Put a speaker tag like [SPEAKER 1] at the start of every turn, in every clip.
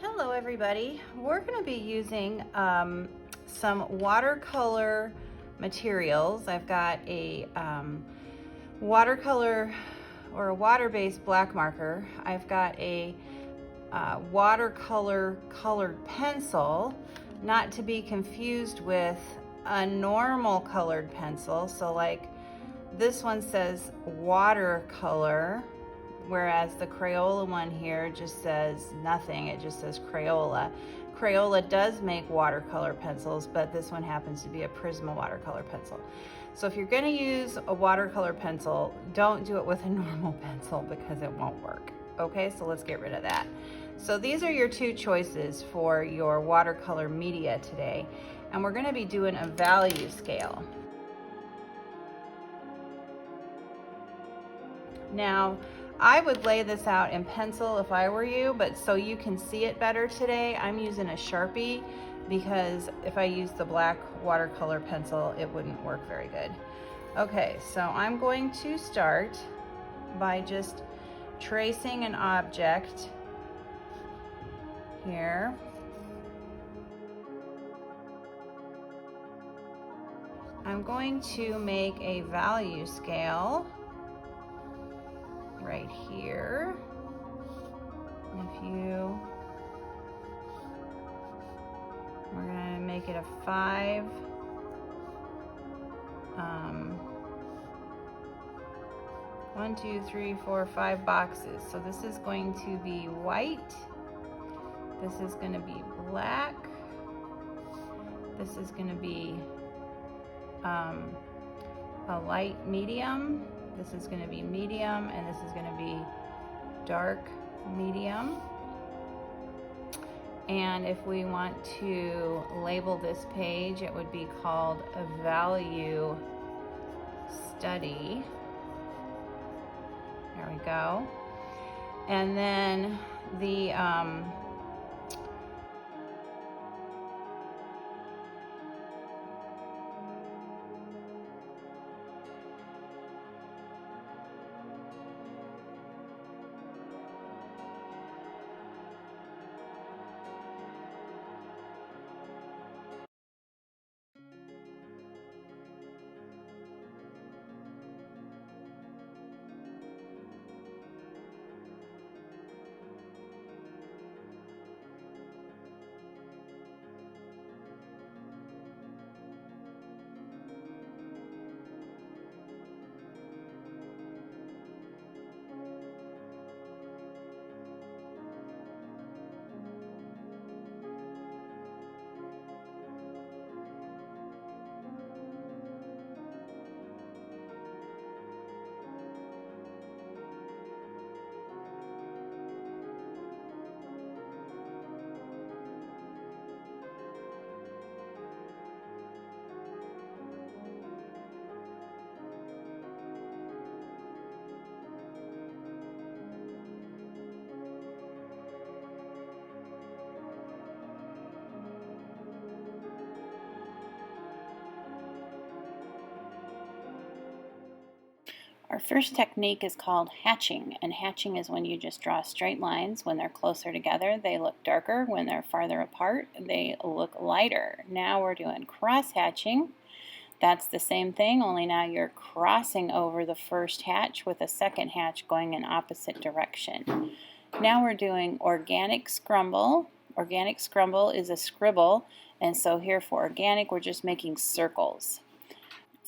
[SPEAKER 1] Hello everybody. We're going to be using some watercolor materials. I've got a watercolor or a water-based black marker. I've got a watercolor colored pencil, not to be confused with a normal colored pencil. So like this one says watercolor, whereas the Crayola one here just says nothing. It just says Crayola. Crayola does make watercolor pencils, but this one happens to be a Prisma watercolor pencil. So if you're going to use a watercolor pencil, don't do it with a normal pencil because it won't work. Okay, so let's get rid of that. So these are your two choices for your watercolor media today, and we're going to be doing a value scale. Now, I would lay this out in pencil if I were you, but so you can see it better today, I'm using a Sharpie because if I use the black watercolor pencil, it wouldn't work very good. Okay, so I'm going to start by just tracing an object here. I'm going to make a value scale right here. We're gonna make it a 5. 1, 2, 3, 4, 5 boxes. So this is going to be white. This is going to be black. This is going to be a light medium. This is going to be medium, and this is going to be dark medium. And if we want to label this page, it would be called a value study. There we go. And then the Our first technique is called hatching, and hatching is when you just draw straight lines. When they're closer together, they look darker. When they're farther apart, they look lighter. Now we're doing cross hatching. That's the same thing, only now you're crossing over the first hatch with a second hatch going in opposite direction. Now we're doing organic scramble. Organic scramble is a scribble, and so here for organic, we're just making circles.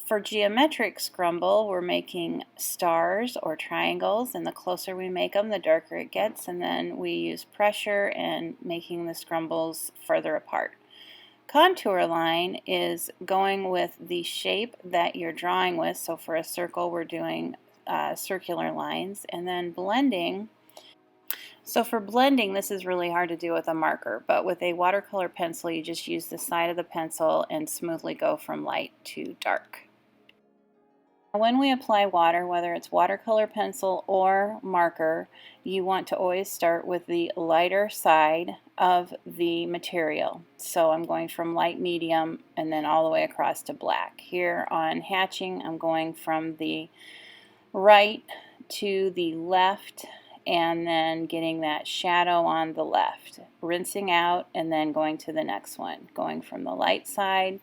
[SPEAKER 1] For geometric scramble, we're making stars or triangles, and the closer we make them, the darker it gets, and then we use pressure and making the scrambles further apart. Contour line is going with the shape that you're drawing with, so for a circle we're doing circular lines, and then blending. So for blending, this is really hard to do with a marker, but with a watercolor pencil you just use the side of the pencil and smoothly go from light to dark. When we apply water, whether it's watercolor pencil or marker, you want to always start with the lighter side of the material. So I'm going from light medium and then all the way across to black. Here on hatching, I'm going from the right to the left and then getting that shadow on the left, rinsing out and then going to the next one, going from the light side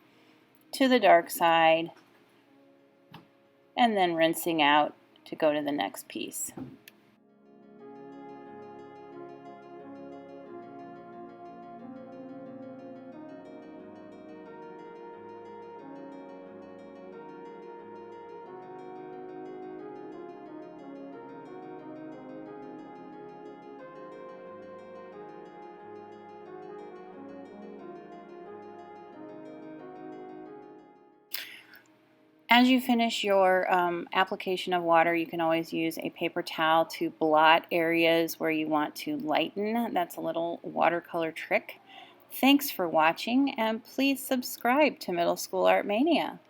[SPEAKER 1] to the dark side, and then rinsing out to go to the next piece. As you finish your application of water, you can always use a paper towel to blot areas where you want to lighten. That's a little watercolor trick. Thanks for watching, and please subscribe to Middle School Art Mania.